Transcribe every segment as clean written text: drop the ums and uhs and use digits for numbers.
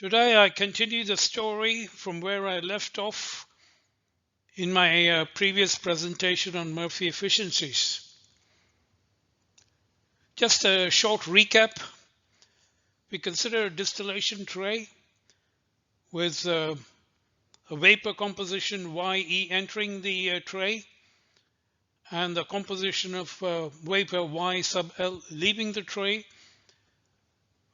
Today I continue the story from where I left off in my previous presentation on Murphree efficiencies. Just a short recap. We consider a distillation tray with a vapor composition YE entering the tray and the composition of vapor Y sub L leaving the tray.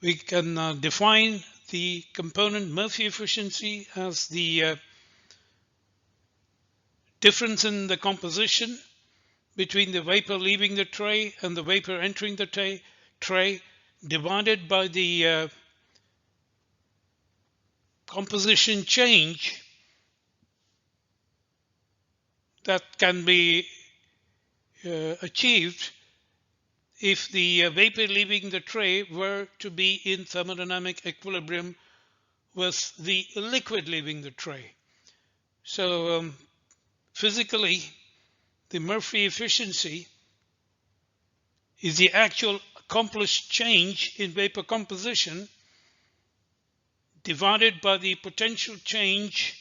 We can define the component Murphree efficiency as the difference in the composition between the vapor leaving the tray and the vapor entering the tray divided by the composition change that can be achieved if the vapor leaving the tray were to be in thermodynamic equilibrium with the liquid leaving the tray. So physically, the Murphree efficiency is the actual accomplished change in vapor composition divided by the potential change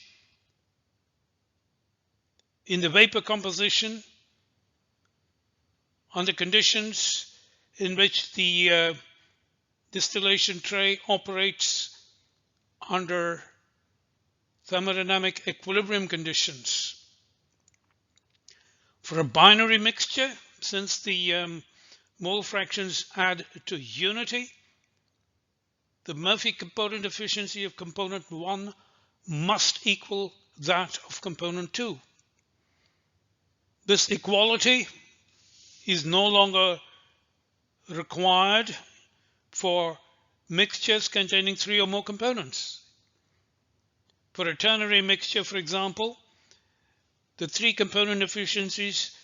in the vapor composition under conditions in which the distillation tray operates under thermodynamic equilibrium conditions. For a binary mixture, since the mole fractions add to unity, the Murphree component efficiency of component 1 must equal that of component 2. This equality is no longer required for mixtures containing 3 or more components. For a ternary mixture, for example, the 3 component efficiencies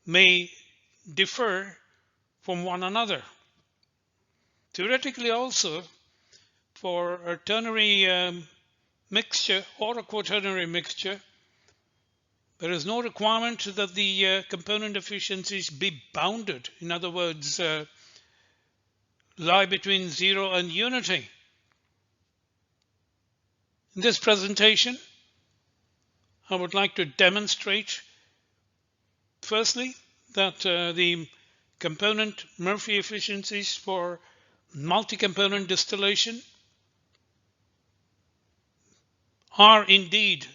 may differ from one another. Theoretically also, for a ternary mixture or a quaternary mixture, there is no requirement that the component efficiencies be bounded. In other words, lie between 0 and unity. In this presentation, I would like to demonstrate, firstly, that the component Murphree efficiencies for multi-component distillation are indeed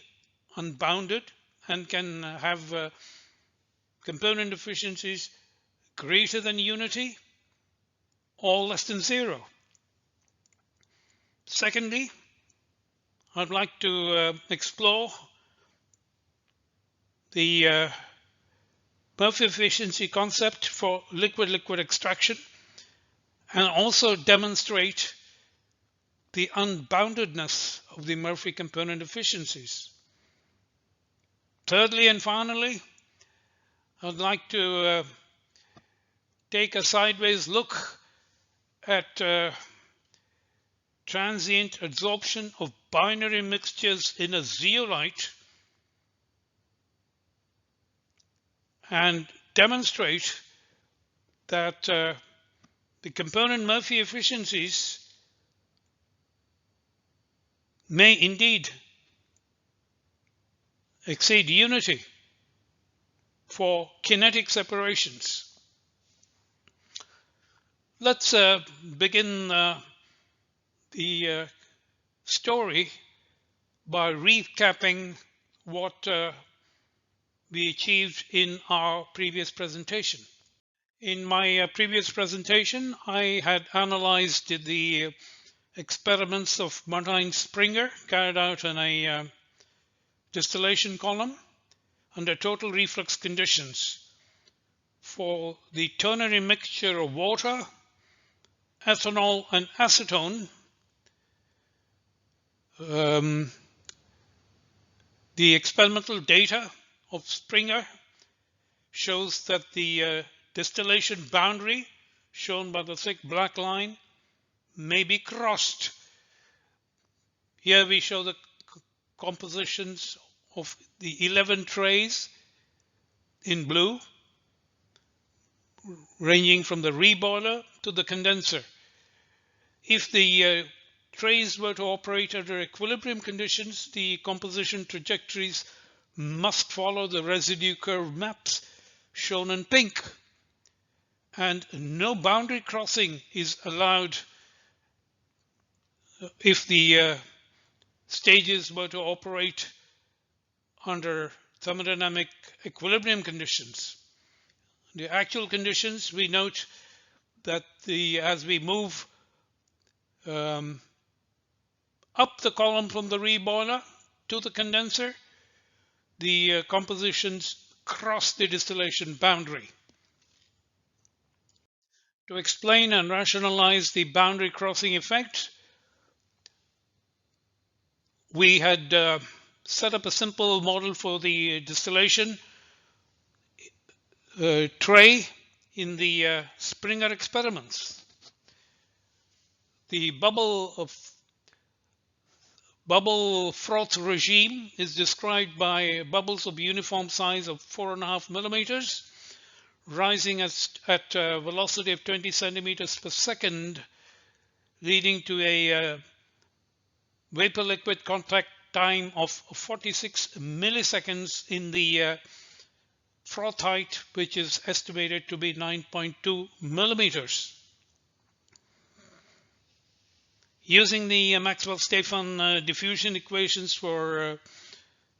unbounded and can have component efficiencies greater than unity or less than 0. Secondly, I'd like to explore the Murphree efficiency concept for liquid-liquid extraction and also demonstrate the unboundedness of the Murphree component efficiencies. Thirdly and finally, I'd like to take a sideways look at transient adsorption of binary mixtures in a zeolite and demonstrate that the component Murphree efficiencies may indeed exceed unity for kinetic separations. Let's begin the story by recapping what we achieved in our previous presentation. In my previous presentation, I had analyzed the experiments of Martin-Springer carried out in a distillation column under total reflux conditions for the ternary mixture of water, ethanol, and acetone. The experimental data of Springer shows that the distillation boundary, shown by the thick black line, may be crossed. Here we show the compositions of the 11 trays in blue, ranging from the reboiler to the condenser. If the trays were to operate under equilibrium conditions, the composition trajectories must follow the residue curve maps shown in pink, and no boundary crossing is allowed if the stages were to operate under thermodynamic equilibrium conditions. The actual conditions, we note that as we move up the column from the reboiler to the condenser, the compositions cross the distillation boundary. To explain and rationalize the boundary crossing effect, we had set up a simple model for the distillation tray in the Springer experiments. The bubble froth regime is described by bubbles of uniform size of 4.5 millimeters, rising at a velocity of 20 centimeters per second, leading to a vapor-liquid contact time of 46 milliseconds in the froth height, which is estimated to be 9.2 millimeters. Using the Maxwell-Stefan diffusion equations for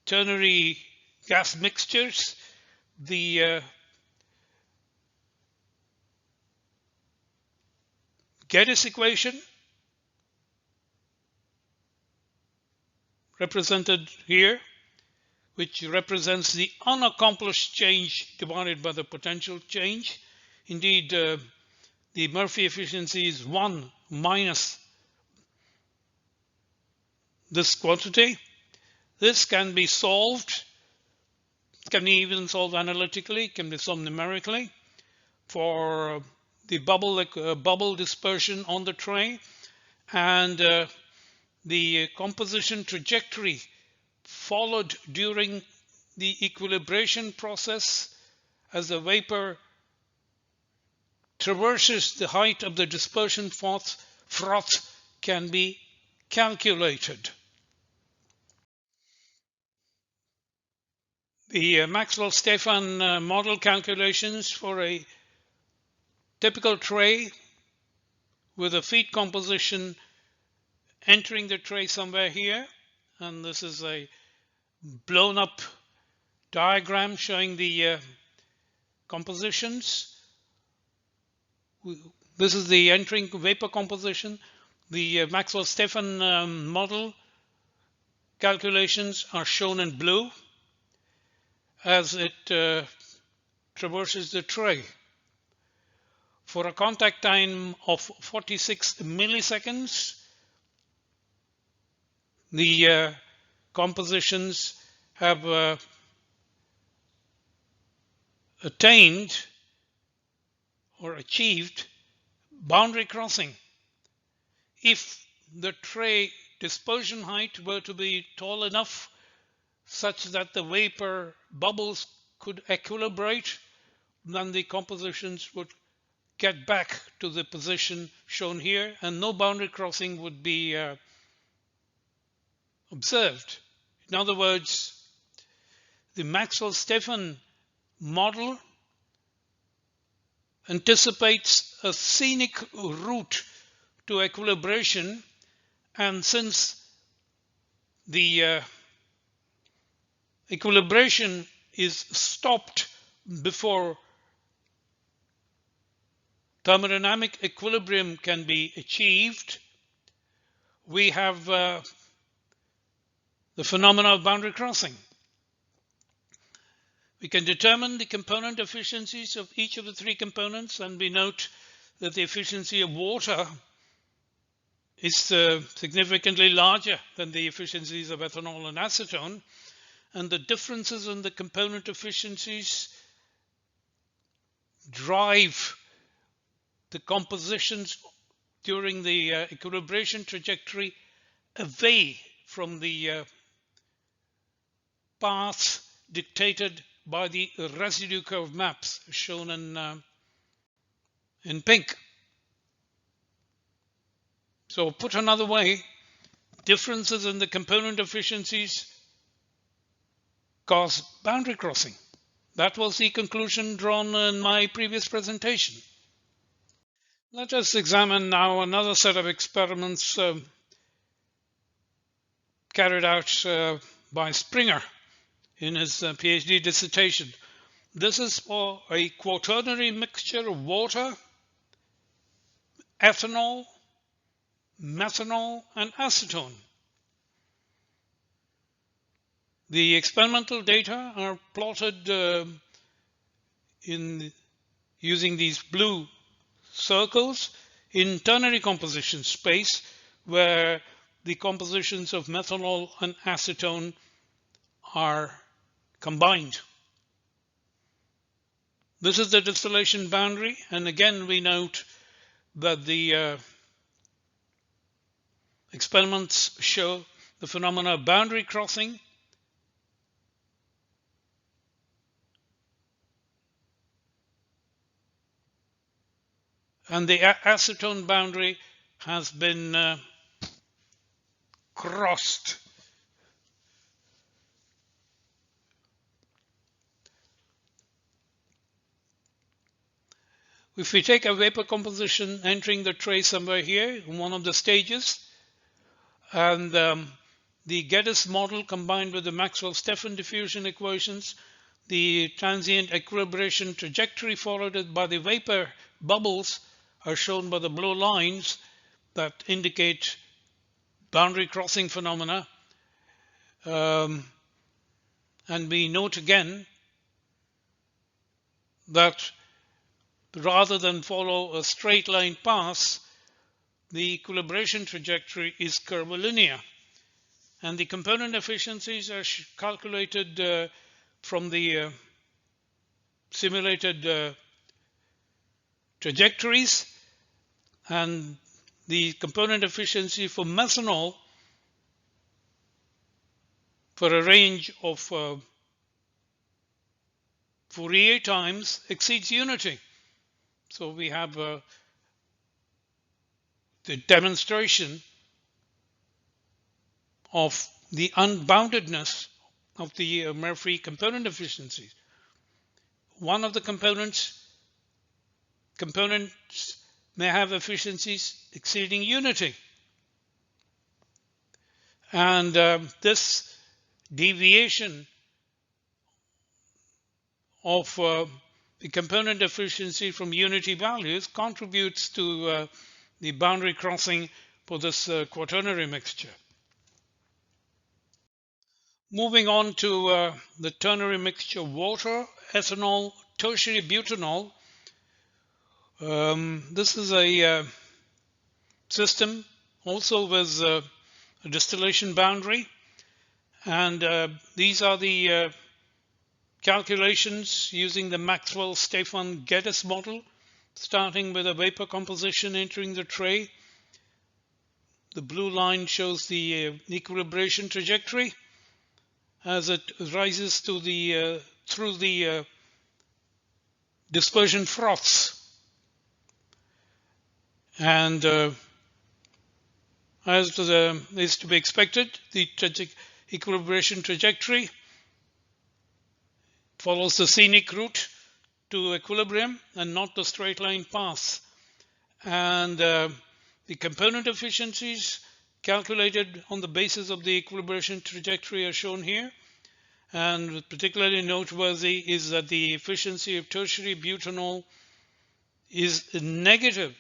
ternary gas mixtures, the Geddes equation, represented here, which represents the unaccomplished change divided by the potential change. Indeed, the Murphree efficiency is 1 minus this quantity. This can be solved, can be even solved analytically, can be solved numerically for the bubble dispersion on the tray, and the composition trajectory followed during the equilibration process as the vapor traverses the height of the dispersion froth can be calculated. The Maxwell-Stefan model calculations for a typical tray with a feed composition entering the tray somewhere here, and this is a blown up diagram showing the compositions. This is the entering vapor composition. The Maxwell-Stefan model calculations are shown in blue as it traverses the tray. For a contact time of 46 milliseconds, the compositions have attained or achieved boundary crossing. If the tray dispersion height were to be tall enough such that the vapor bubbles could equilibrate, then the compositions would get back to the position shown here, and no boundary crossing would be observed. In other words, the Maxwell-Stefan model anticipates a scenic route to equilibration, and since the equilibration is stopped before thermodynamic equilibrium can be achieved, we have the phenomena of boundary crossing. We can determine the component efficiencies of each of the three components, and we note that the efficiency of water is significantly larger than the efficiencies of ethanol and acetone, and the differences in the component efficiencies drive the compositions during the equilibration trajectory away from the path dictated by the residue curve maps shown in pink. So put another way, differences in the component efficiencies cause boundary crossing. That was the conclusion drawn in my previous presentation. Let us examine now another set of experiments carried out by Springer in his PhD dissertation. This is for a quaternary mixture of water, ethanol, methanol, and acetone. The experimental data are plotted using these blue circles in ternary composition space, where the compositions of methanol and acetone are combined. This is the distillation boundary, and again we note that the experiments show the phenomena of boundary crossing and the acetone boundary has been crossed. If we take a vapor composition entering the tray somewhere here in one of the stages, and the Geddes model combined with the Maxwell-Stefan diffusion equations, the transient equilibration trajectory followed by the vapor bubbles are shown by the blue lines that indicate boundary crossing phenomena. And we note again that rather than follow a straight line path, the equilibration trajectory is curvilinear. And the component efficiencies are calculated from the simulated trajectories, and the component efficiency for methanol for a range of Fourier times exceeds unity. So we have the demonstration of the unboundedness of the Murphree component efficiencies. One of the components may have efficiencies exceeding unity. And this deviation of the component efficiency from unity values contributes to the boundary crossing for this quaternary mixture. Moving on to the ternary mixture water, ethanol, tertiary butanol. This is a system also with a distillation boundary, and these are the calculations using the Maxwell-Stefan Geddes model, starting with a vapor composition entering the tray. The blue line shows the equilibration trajectory as it rises to the through the dispersion froths. And as is to be expected, the equilibration trajectory follows the scenic route to equilibrium and not the straight line path. And the component efficiencies calculated on the basis of the equilibration trajectory are shown here. And particularly noteworthy is that the efficiency of tertiary butanol is negative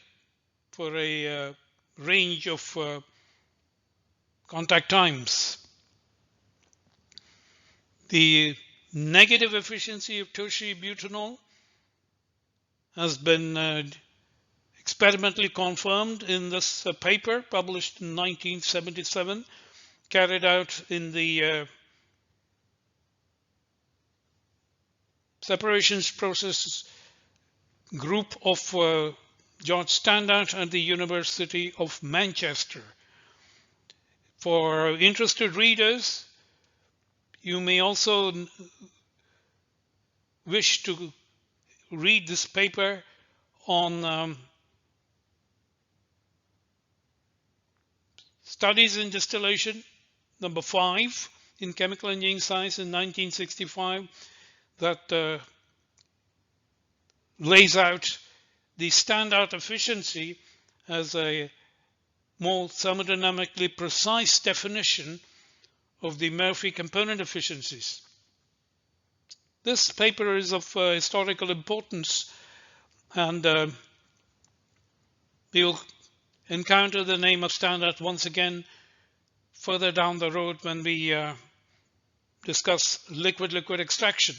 for a range of contact times. The negative efficiency of tertiary butanol has been experimentally confirmed in this paper published in 1977, carried out in the separations process group of George Standard at the University of Manchester. For interested readers, you may also wish to read this paper on Studies in Distillation, number 5 in Chemical Engineering Science in 1965, that lays out the standard efficiency as a more thermodynamically precise definition of the Murphree component efficiencies. This paper is of historical importance, and we will encounter the name of standard once again further down the road when we discuss liquid-liquid extraction.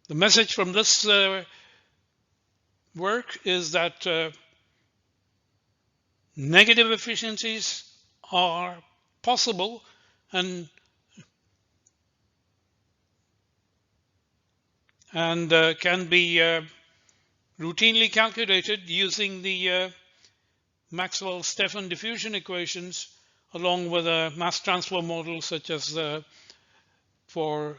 The message from this work is that negative efficiencies are possible and can be routinely calculated using the Maxwell-Stefan diffusion equations, along with a mass transfer model such as for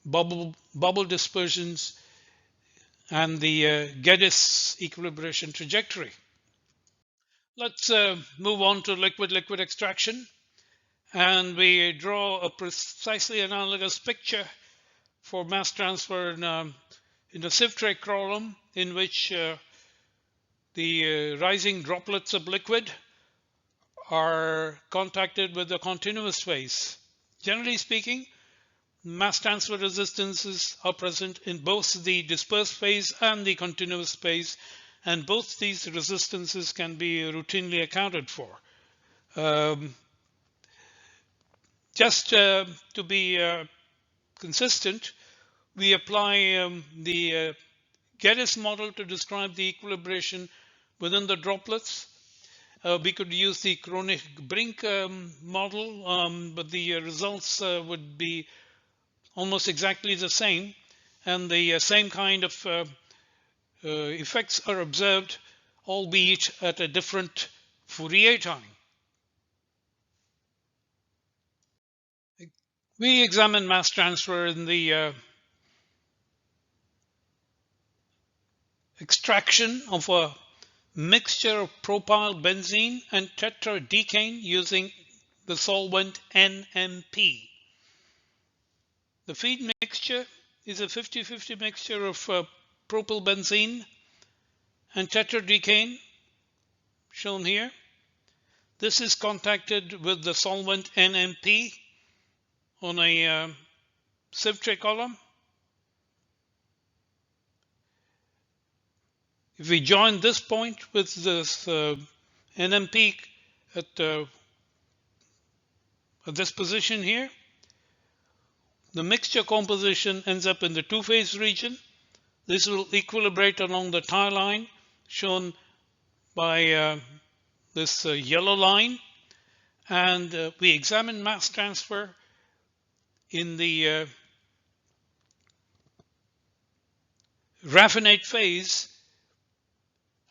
bubble dispersions and the Geddes equilibration trajectory. Let's move on to liquid-liquid extraction, and we draw a precisely analogous picture for mass transfer in a sieve tray column, in which the rising droplets of liquid are contacted with the continuous phase. Generally speaking, mass transfer resistances are present in both the dispersed phase and the continuous phase, and both these resistances can be routinely accounted for. Just to be consistent, we apply the Geddes model to describe the equilibration within the droplets. We could use the Kronig-Brink model, but the results would be almost exactly the same, and the same kind of effects are observed, albeit at a different Fourier time. We examine mass transfer in the extraction of a mixture of propyl benzene and tetradecane using the solvent NMP. The feed mixture is a 50-50 mixture of propyl benzene and tetradecane, shown here. This is contacted with the solvent NMP on a sieve tray column. If we join this point with this NMP at this position here, the mixture composition ends up in the two-phase region. This will equilibrate along the tie line, shown by this yellow line, and we examine mass transfer in the raffinate phase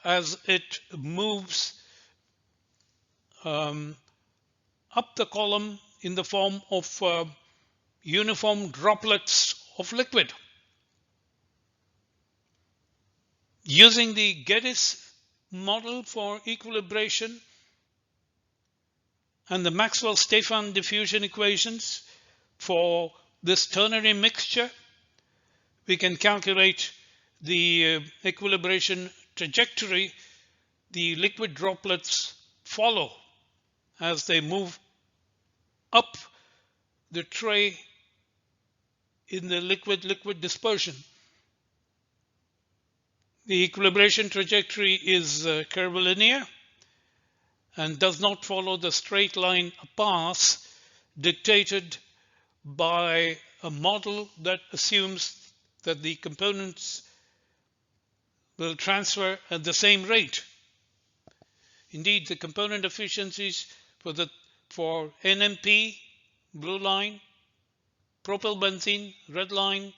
as it moves up the column in the form of uniform droplets of liquid. Using the Geddes model for equilibration and the Maxwell-Stefan diffusion equations for this ternary mixture, we can calculate the equilibration trajectory the liquid droplets follow as they move up the tray in the liquid-liquid dispersion. The equilibration trajectory is curvilinear and does not follow the straight line path dictated by a model that assumes that the components will transfer at the same rate. Indeed, the component efficiencies for NMP, blue line, propyl benzene, red line,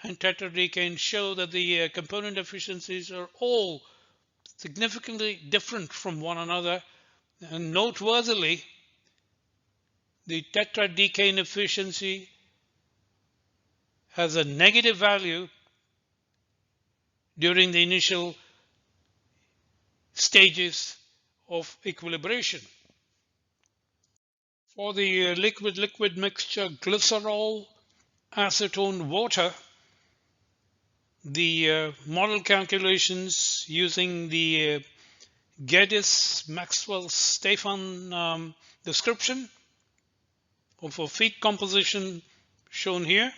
and tetradecane show that the component efficiencies are all significantly different from one another, and noteworthily, the tetradecane efficiency has a negative value during the initial stages of equilibration. For the liquid-liquid mixture glycerol, acetone, water, the model calculations using the Geddes Maxwell-Stefan description of a feed composition shown here.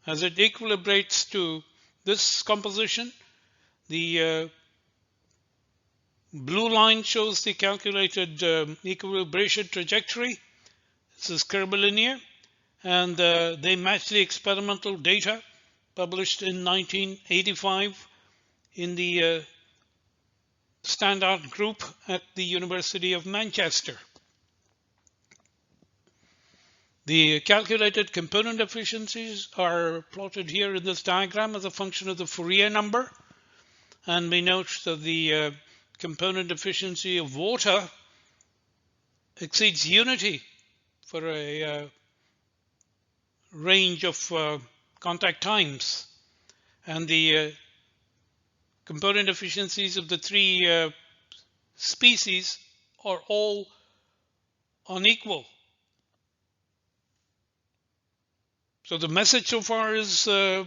As it equilibrates to this composition, the blue line shows the calculated equilibration trajectory. This is curvilinear, and they match the experimental data published in 1985 in the standard group at the University of Manchester. The calculated component efficiencies are plotted here in this diagram as a function of the Fourier number, and we note that the component efficiency of water exceeds unity for a range of contact times, and the component efficiencies of the three species are all unequal. So the message so far is that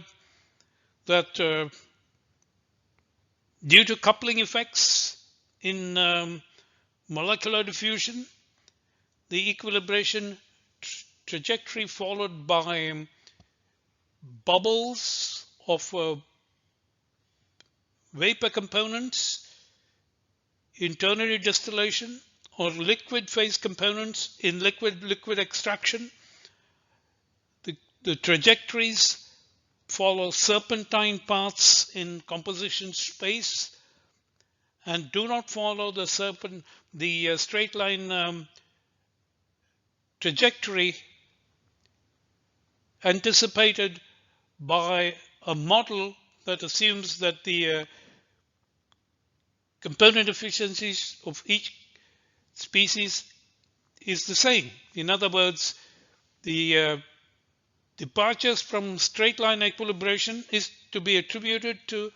due to coupling effects in molecular diffusion, the equilibration trajectory followed by bubbles of vapor components in ternary distillation or liquid phase components in liquid-liquid extraction. The trajectories follow serpentine paths in composition space and do not follow the straight line trajectory anticipated by a model that assumes that the component efficiencies of each species is the same. In other words, the departures from straight line equilibration is to be attributed to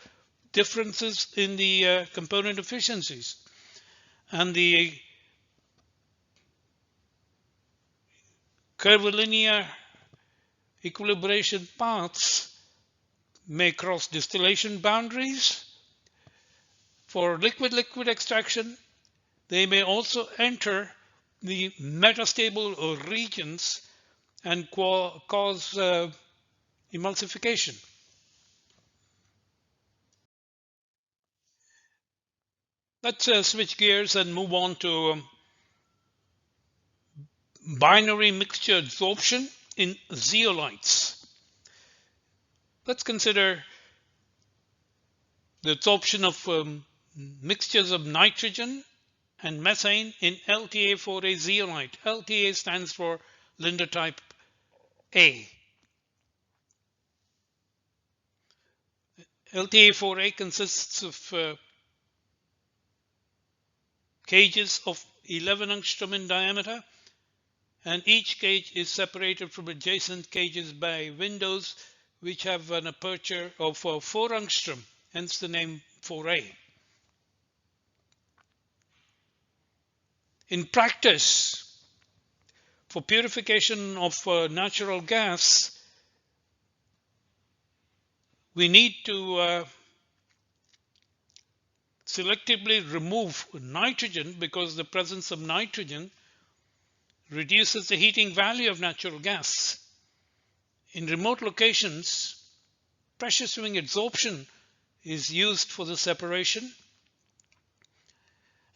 differences in the component efficiencies, and the curvilinear equilibration paths may cross distillation boundaries. For liquid-liquid extraction, they may also enter the metastable regions and cause emulsification. Let's switch gears and move on to binary mixture adsorption in zeolites. Let's consider the adsorption of mixtures of nitrogen and methane in LTA4A zeolite. LTA stands for Linde type A. LTA4A consists of cages of 11 angstrom in diameter, and each cage is separated from adjacent cages by windows which have an aperture of 4 angstrom, hence the name 4A. In practice, for purification of natural gas, we need to selectively remove nitrogen because the presence of nitrogen reduces the heating value of natural gas. In remote locations, pressure swing adsorption is used for the separation,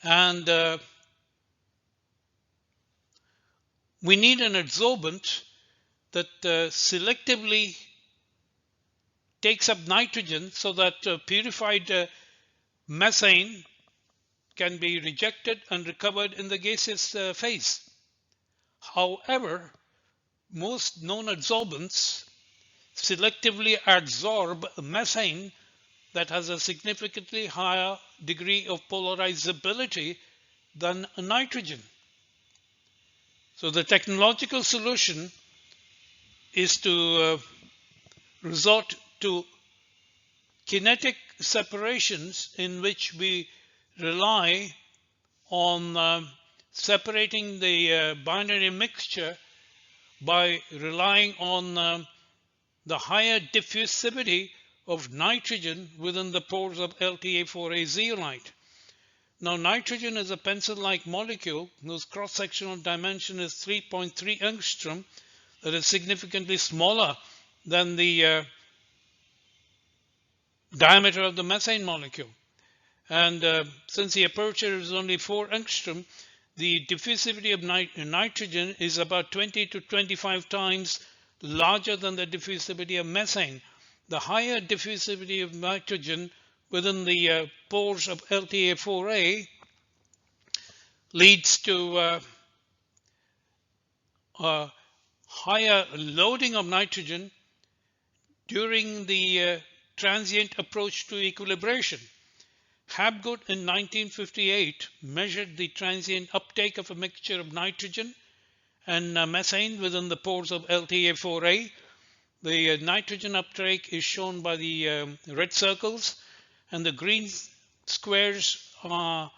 and we need an adsorbent that selectively takes up nitrogen so that purified methane can be rejected and recovered in the gaseous phase. However, most known adsorbents selectively adsorb methane that has a significantly higher degree of polarizability than nitrogen. So the technological solution is to resort to kinetic separations in which we rely on separating the binary mixture by relying on the higher diffusivity of nitrogen within the pores of LTA4A zeolite. Now, nitrogen is a pencil-like molecule whose cross-sectional dimension is 3.3 angstrom, that is significantly smaller than the diameter of the methane molecule. And since the aperture is only 4 angstrom, the diffusivity of nitrogen is about 20 to 25 times larger than the diffusivity of methane. The higher diffusivity of nitrogen within the pores of LTA4A leads to higher loading of nitrogen during the transient approach to equilibration. Hapgood in 1958 measured the transient uptake of a mixture of nitrogen and methane within the pores of LTA4A. The nitrogen uptake is shown by the red circles, and the green squares are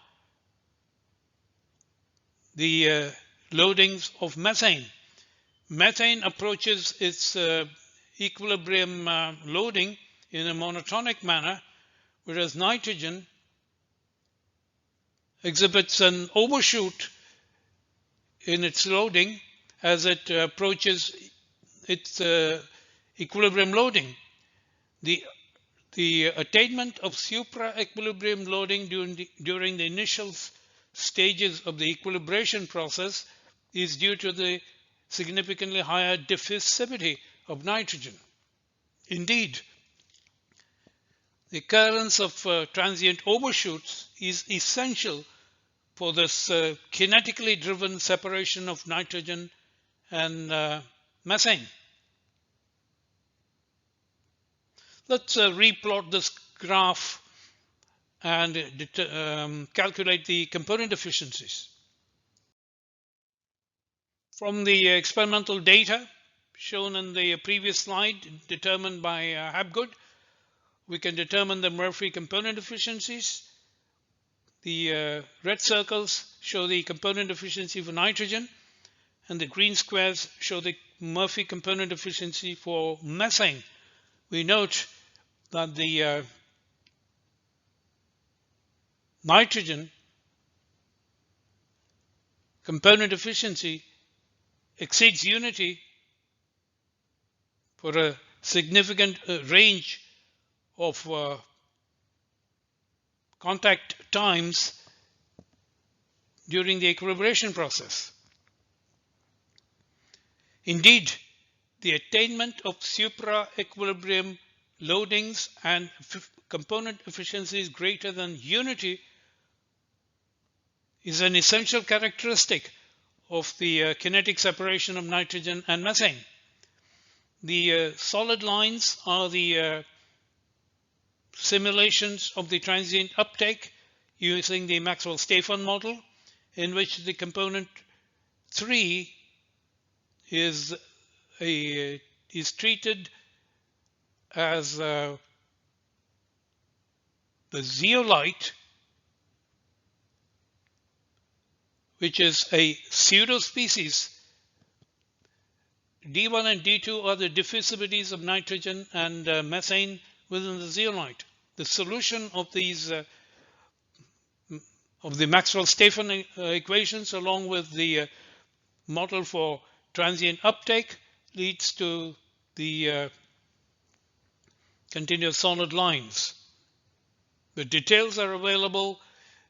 the loadings of methane. Methane approaches its equilibrium loading in a monotonic manner, whereas nitrogen exhibits an overshoot in its loading as it approaches its equilibrium loading. The attainment of supra-equilibrium loading during the initial stages of the equilibration process is due to the significantly higher diffusivity of nitrogen. Indeed, the occurrence of transient overshoots is essential for this kinetically driven separation of nitrogen and methane. Let's replot this graph and calculate the component efficiencies. From the experimental data shown in the previous slide, determined by Hapgood, we can determine the Murphree component efficiencies. The red circles show the component efficiency for nitrogen, and the green squares show the Murphree component efficiency for methane. We note that the nitrogen component efficiency exceeds unity for a significant range of contact times during the equilibration process. Indeed, the attainment of supra-equilibrium loadings and component efficiencies greater than unity is an essential characteristic of the kinetic separation of nitrogen and methane. The solid lines are the simulations of the transient uptake using the Maxwell-Stefan model, in which the component 3 is treated as the zeolite, which is a pseudospecies. D1 and D2 are the diffusivities of nitrogen and methane within the zeolite. The solution of these of the Maxwell-Stefan equations, along with the model for transient uptake, leads to the continuous solid lines. The details are available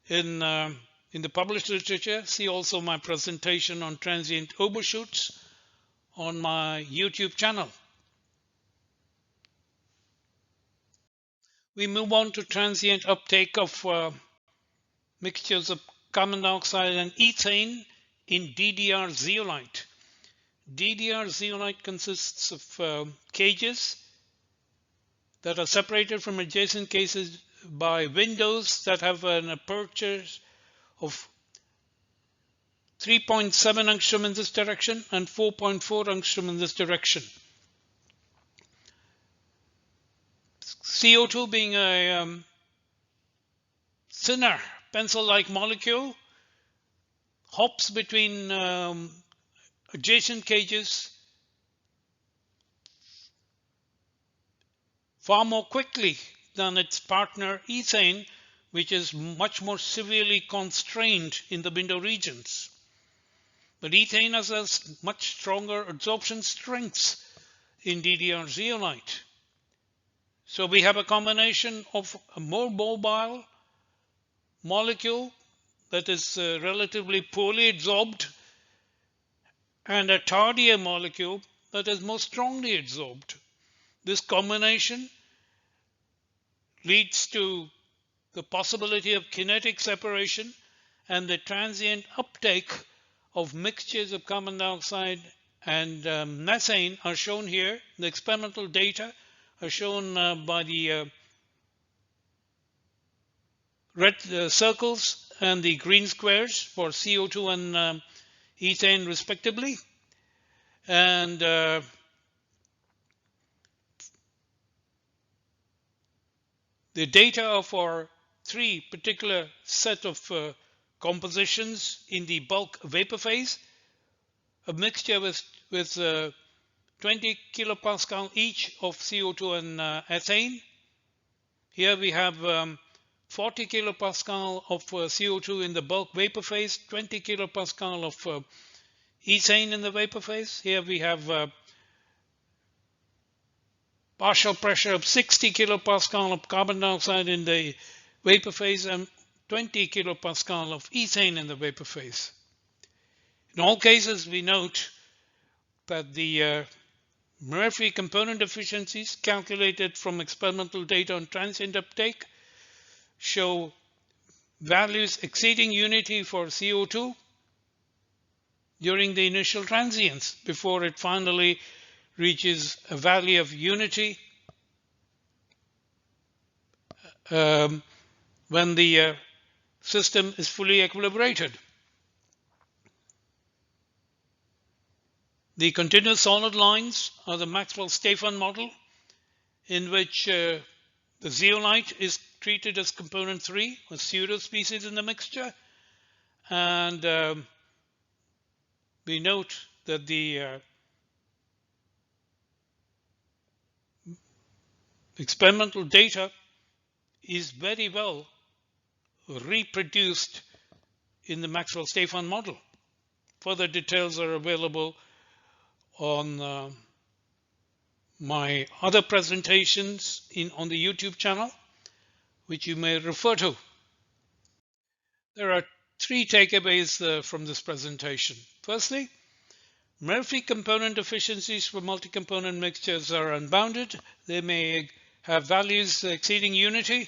in the published literature. See also my presentation on transient overshoots on my YouTube channel. We move on to transient uptake of mixtures of carbon dioxide and ethane in DDR zeolite. DDR zeolite consists of cages that are separated from adjacent cases by windows that have an aperture of 3.7 angstrom in this direction and 4.4 angstrom in this direction. CO2 being a thinner pencil-like molecule, hops between adjacent cages far more quickly than its partner ethane, which is much more severely constrained in the window regions. But ethane has much stronger adsorption strengths in DDR zeolite. So we have a combination of a more mobile molecule that is relatively poorly adsorbed and a tardier molecule that is more strongly adsorbed. This combination leads to the possibility of kinetic separation and the transient uptake of mixtures of carbon dioxide and methane are shown here. The experimental data are shown by the red circles and the green squares for CO2 and ethane respectively. And the data for three particular set of compositions in the bulk vapor phase, a mixture with 20 kilopascal each of CO2 and ethane. Here we have 40 kilopascal of CO2 in the bulk vapor phase, 20 kilopascal of ethane in the vapor phase. Here we have partial pressure of 60 kilopascal of carbon dioxide in the vapor phase and 20 kilopascal of ethane in the vapor phase. In all cases, we note that the Murphree component efficiencies calculated from experimental data on transient uptake show values exceeding unity for CO2 during the initial transients before it finally reaches a value of unity when the system is fully equilibrated. The continuous solid lines are the Maxwell-Stefan model, in which the zeolite is treated as component 3, a pseudo-species in the mixture, and we note that the experimental data is very well reproduced in the Maxwell-Stefan model. Further details are available on my other presentations on the YouTube channel, which you may refer to. There are three takeaways from this presentation. Firstly, Murphree component efficiencies for multi-component mixtures are unbounded. They may have values exceeding unity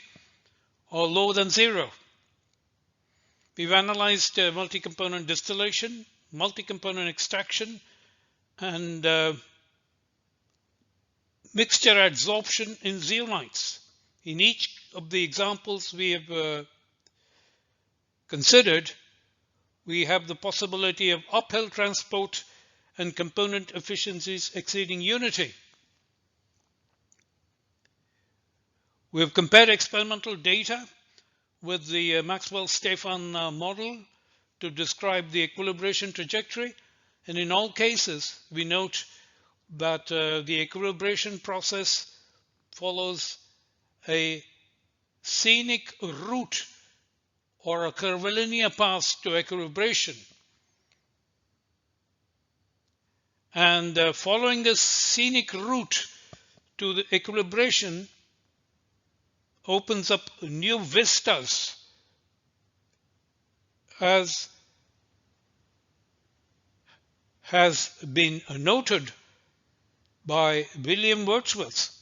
or lower than 0. We've analyzed multi-component distillation, multi-component extraction, and mixture adsorption in zeolites. In each of the examples we have considered, we have the possibility of uphill transport and component efficiencies exceeding unity. We have compared experimental data with the Maxwell-Stefan model to describe the equilibration trajectory, and in all cases we note that the equilibration process follows a scenic route or a curvilinear path to equilibration. And following this scenic route to the equilibration opens up new vistas, as has been noted by William Wordsworth.